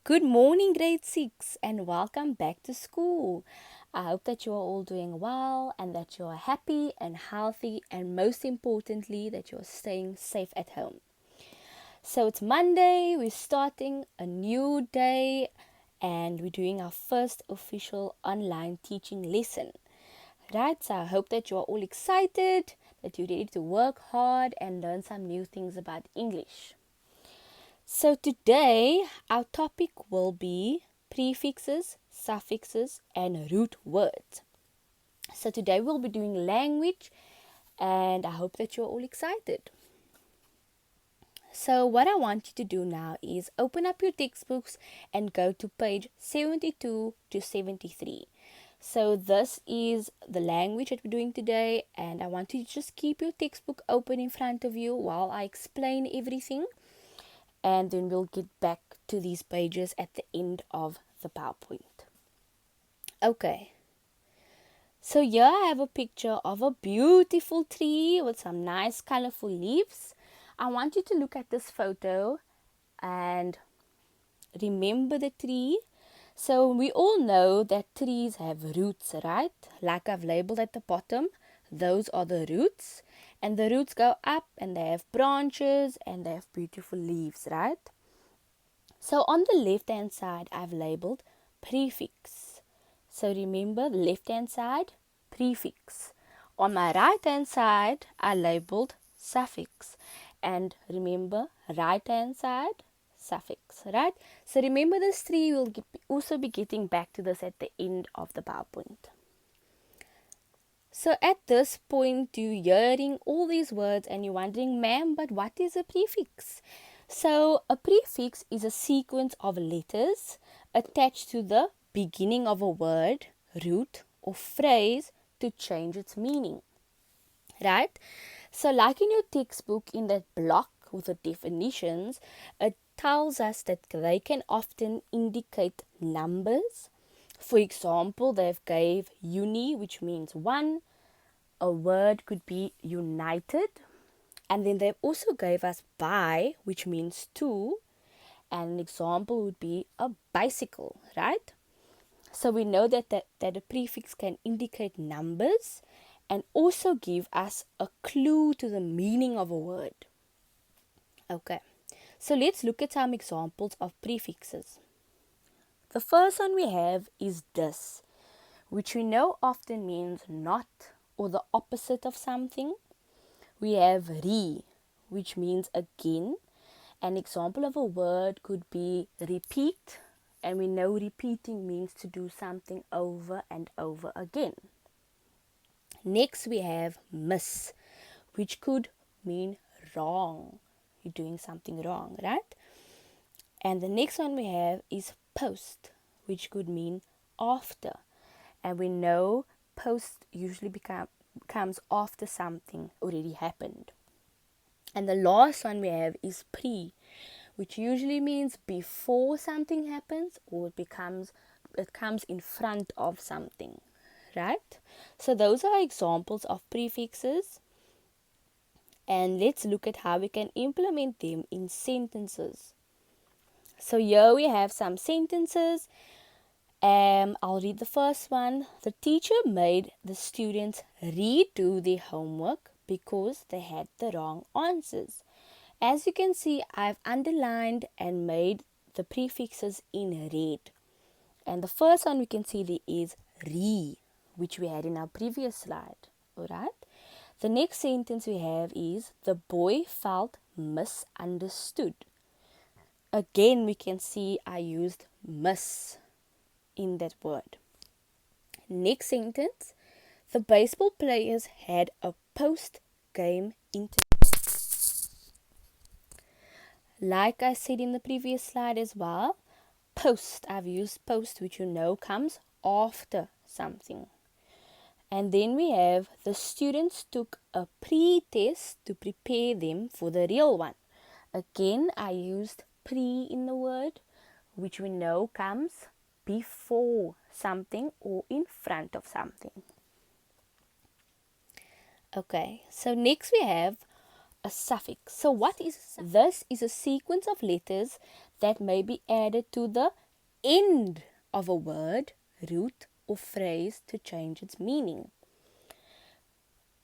Good morning, grade 6, and welcome back to school. I hope that you are all doing well and that you are happy and healthy, and most importantly, that you are staying safe at home. So it's Monday, we're starting a new day, and we're doing our first official online teaching lesson. Right, so I hope that you are all excited, that you're ready to work hard and learn some new things about English. So today our topic will be prefixes, suffixes and root words. So today we'll be doing language, and I hope that you're all excited. So what I want you to do now is open up your textbooks and go to page 72 to 73. So this is the language that we're doing today, and I want you to just keep your textbook open in front of you while I explain everything. And then we'll get back to these pages at the end of the PowerPoint. Okay, so here I have a picture of a beautiful tree with some nice colorful leaves. I want you to look at this photo and remember the tree. So we all know that trees have roots, right? Like I've labeled at the bottom, those are the roots. And the roots go up and they have branches and they have beautiful leaves, right? So on the left hand side, I've labeled prefix. So remember, left hand side, prefix. On my right hand side, I labeled suffix. And remember, right hand side, suffix, right? So remember this three, we'll also be getting back to this at the end of the PowerPoint. So at this point, you're hearing all these words and you're wondering, ma'am, but what is a prefix? So a prefix is a sequence of letters attached to the beginning of a word, root, or phrase to change its meaning. Right? So like in your textbook, in that block with the definitions, it tells us that they can often indicate numbers. For example, they've gave uni, which means one. A word could be united. And then they also gave us bi, which means two. And an example would be a bicycle, right? So we know that a prefix can indicate numbers and also give us a clue to the meaning of a word. Okay, so let's look at some examples of prefixes. The first one we have is dis, which we know often means not or the opposite of something. We have re, which means again. An example of a word could be repeat, and we know repeating means to do something over and over again. Next we have miss, which could mean wrong. You're doing something wrong, right? And the next one we have is post, which could mean after. And we know post usually comes after something already happened. And the last one we have is pre, which usually means before something happens, or it comes in front of something, right? So those are examples of prefixes, and let's look at how we can implement them in sentences. So here we have some sentences. I'll read the first one. The teacher made the students redo their homework because they had the wrong answers. As you can see, I've underlined and made the prefixes in red. And the first one we can see there is re, which we had in our previous slide. Alright. The next sentence we have is the boy felt misunderstood. Again, we can see I used miss in that word. Next sentence, the baseball players had a post-game interview. Like I said in the previous slide as well, post, I've used post, which you know comes after something. And then we have the students took a pre-test to prepare them for the real one. Again, I used pre in the word, which we know comes before something or in front of something. Okay, so next we have a suffix. So what is a suffix? This is a sequence of letters that may be added to the end of a word, root, or phrase to change its meaning.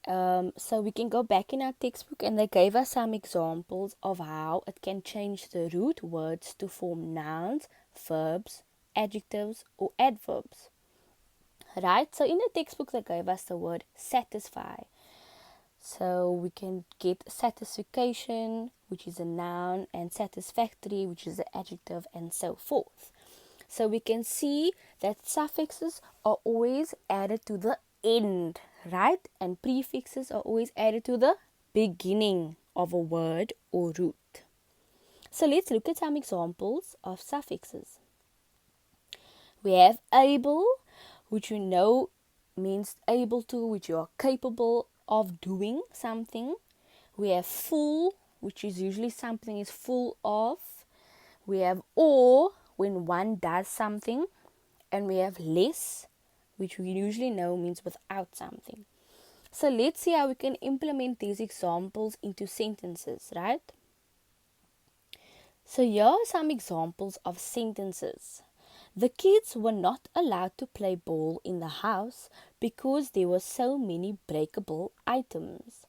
So we can go back in our textbook, and they gave us some examples of how it can change the root words to form nouns, verbs, adjectives, or adverbs. Right? So in the textbook they gave us the word satisfy. So we can get satisfaction, which is a noun, and satisfactory, which is an adjective, and so forth. So we can see that suffixes are always added to the end, right? And prefixes are always added to the beginning of a word or root. So let's look at some examples of suffixes. We have able, which we know means able to, which you are capable of doing something. We have full, which is usually something is full of. We have or, when one does something. And we have less, which we usually know means without something. So let's see how we can implement these examples into sentences, right? So here are some examples of sentences. The kids were not allowed to play ball in the house because there were so many breakable items.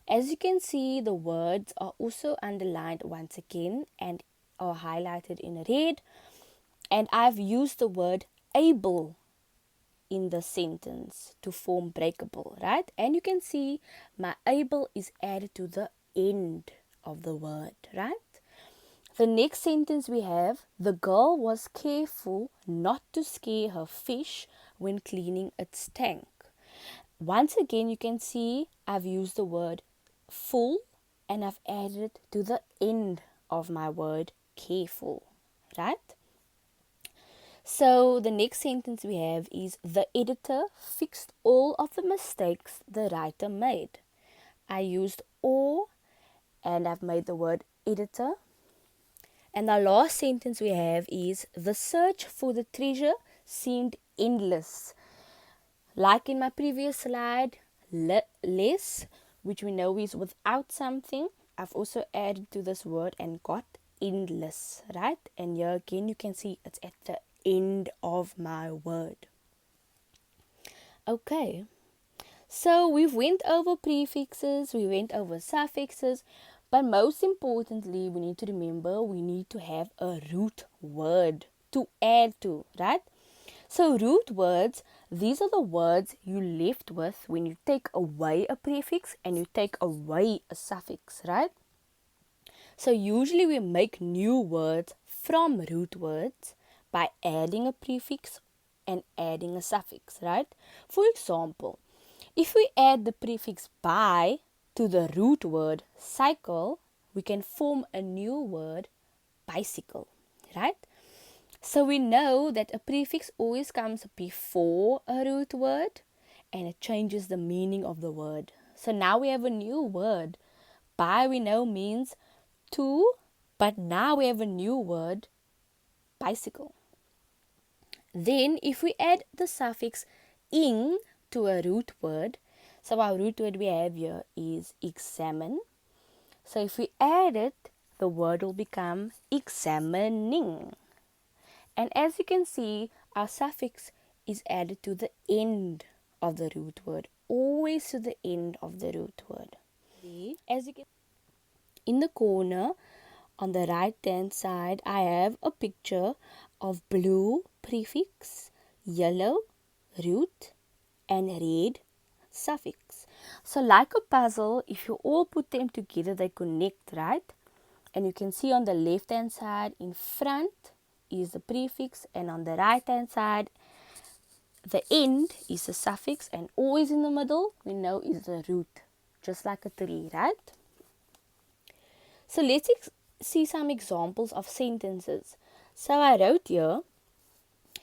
As you can see, the words are also underlined once again and are highlighted in red. And I've used the word able in the sentence to form breakable, right? And you can see my able is added to the end of the word, right? The next sentence we have, the girl was careful not to scare her fish when cleaning its tank. Once again, you can see I've used the word full and I've added it to the end of my word careful, right? So the next sentence we have is the editor fixed all of the mistakes the writer made. I used or and I've made the word editor. And our last sentence we have is the search for the treasure seemed endless. Like in my previous slide, less, which we know is without something, I've also added to this word and got endless, right? And here again you can see it's at the end of my word. Okay, so we've went over prefixes, we went over suffixes, but most importantly we need to remember we need to have a root word to add to, right? So root words, these are the words you left with when you take away a prefix and you take away a suffix, right? So usually we make new words from root words by adding a prefix and adding a suffix, right? For example, if we add the prefix by to the root word cycle, we can form a new word bicycle, right? So we know that a prefix always comes before a root word and it changes the meaning of the word. So now we have a new word. By we know means to, but now we have a new word, bicycle. Then if we add the suffix ing to a root word, so our root word we have here is examine. So if we add it, the word will become examining. And as you can see, our suffix is added to the end of the root word, always to the end of the root word. As you can in the corner on the right hand side, I have a picture of blue prefix, yellow root, and red suffix. So like a puzzle, if you all put them together, they connect, right? And you can see on the left hand side in front is the prefix, and on the right hand side the end is the suffix, and always in the middle we know is the root, just like a tree, right? So let's see some examples of sentences. So I wrote here,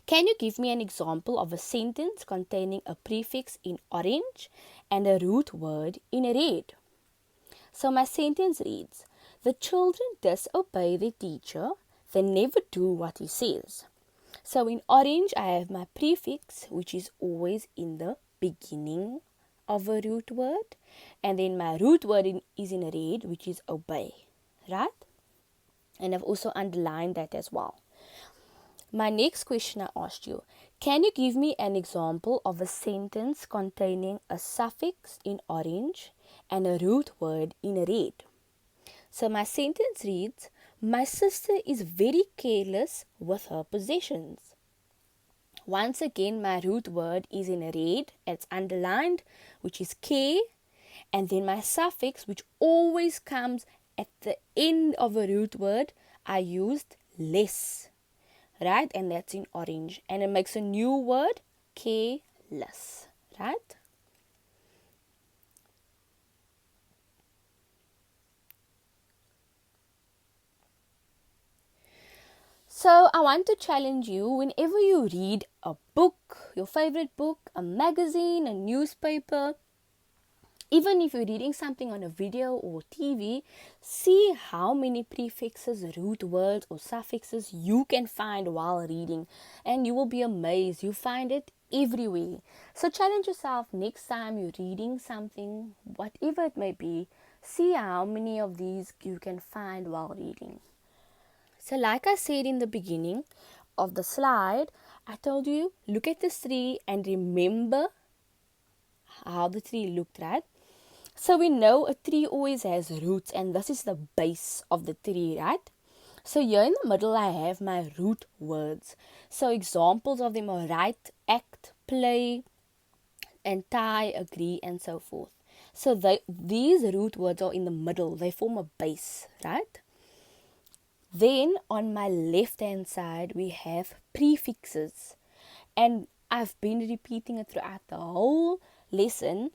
can you give me an example of a sentence containing a prefix in orange and a root word in red? So my sentence reads, the children disobey their teacher. They never do what he says. So in orange, I have my prefix, which is always in the beginning of a root word, and then my root word is in red, which is obey, right? And I've also underlined that as well. My next question I asked you, can you give me an example of a sentence containing a suffix in orange and a root word in red? So my sentence reads, my sister is very careless with her possessions. Once again, my root word is in red, it's underlined, which is care. And then my suffix, which always comes at the end of a root word, I used less, right? And that's in orange. And it makes a new word, careless, right? So I want to challenge you, whenever you read a book, your favorite book, a magazine, a newspaper, even if you're reading something on a video or TV, see how many prefixes, root words or suffixes you can find while reading, and you will be amazed. You find it everywhere. So challenge yourself next time you're reading something, whatever it may be, see how many of these you can find while reading. So like I said in the beginning of the slide, I told you, look at this tree and remember how the tree looked, right? So we know a tree always has roots, and this is the base of the tree, right? So here in the middle I have my root words. So examples of them are write, act, play, and tie, agree, and so forth. So these root words are in the middle. They form a base, right? Then on my left hand side we have prefixes. And I've been repeating it throughout the whole lesson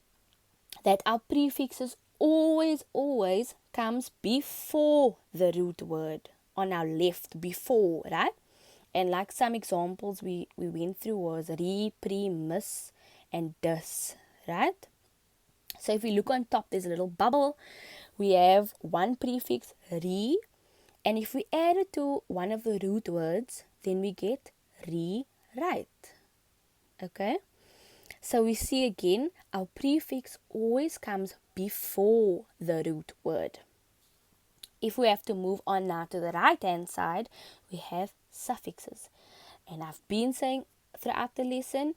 that our prefixes always comes before the root word on our left, before, right? And like some examples we went through was re, pre, mis, and dus, right? So if we look on top, there's a little bubble. We have one prefix, re, and if we add it to one of the root words, then we get rewrite. Okay? So we see again, our prefix always comes before the root word. If we have to move on now to the right hand side, we have suffixes. And I've been saying throughout the lesson,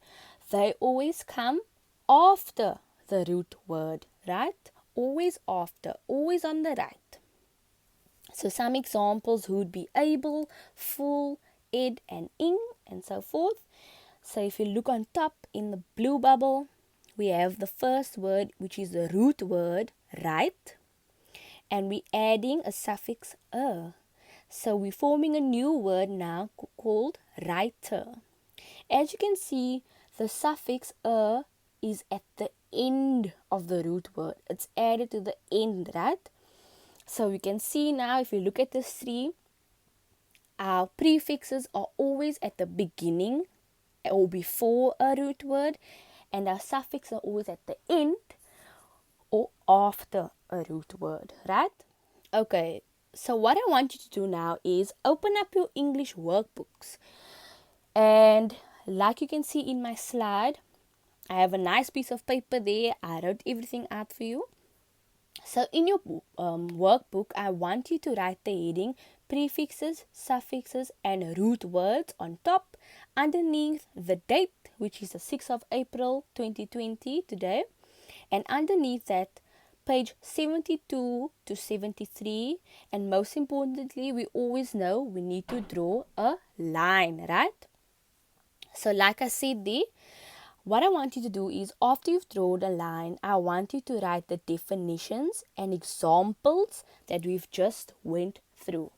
they always come after the root word, right? Always after, always on the right. So some examples would be able, full, ed, and ing, and so forth. So if you look on top in the blue bubble, we have the first word, which is the root word, right? And we're adding a suffix So we're forming a new word now called writer. As you can see, the suffix is at the end of the root word. It's added to the end, right? So we can see now, if you look at this tree, our prefixes are always at the beginning or before a root word, and our suffixes are always at the end or after a root word, right? Okay, so what I want you to do now is open up your English workbooks, and like you can see in my slide, I have a nice piece of paper there. I wrote everything out for you. So in your workbook, I want you to write the heading prefixes, suffixes, and root words on top, underneath the date, which is the 6th of April 2020 today, and underneath that page 72 to 73. And most importantly, we always know we need to draw a line, right? So like I said there, what I want you to do is, after you've drawn a line, I want you to write the definitions and examples that we've just went through.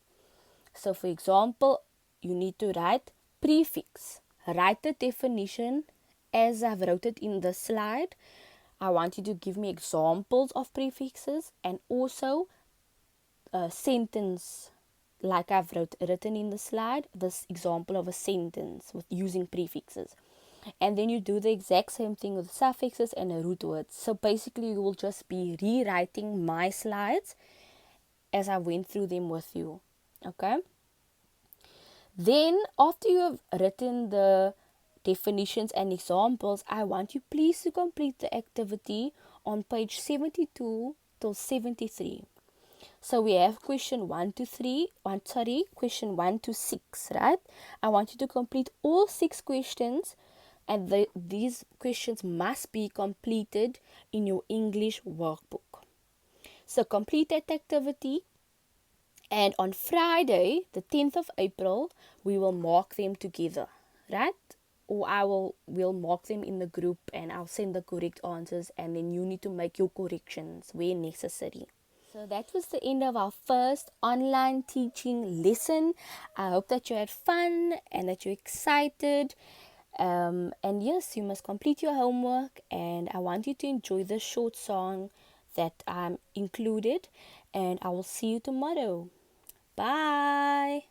So for example, you need to write prefix. Write the definition as I've wrote it in the slide. I want you to give me examples of prefixes and also a sentence like I've written in the slide, this example of a sentence with using prefixes. And then you do the exact same thing with suffixes and root words. So basically you will just be rewriting my slides as I went through them with you. Okay? Then after you have written the definitions and examples, I want you please to complete the activity on page 72 till 73. So we have question 1 to 3, question 1 to 6, right? I want you to complete all 6 questions, and these questions must be completed in your English workbook. So complete that activity, and on Friday, the 10th of April, we will mark them together, right? Or we'll mark them in the group, and I'll send the correct answers, and then you need to make your corrections where necessary. So that was the end of our first online teaching lesson. I hope that you had fun and that you're excited. And yes, you must complete your homework, and I want you to enjoy this short song that included, and I will see you tomorrow. Bye.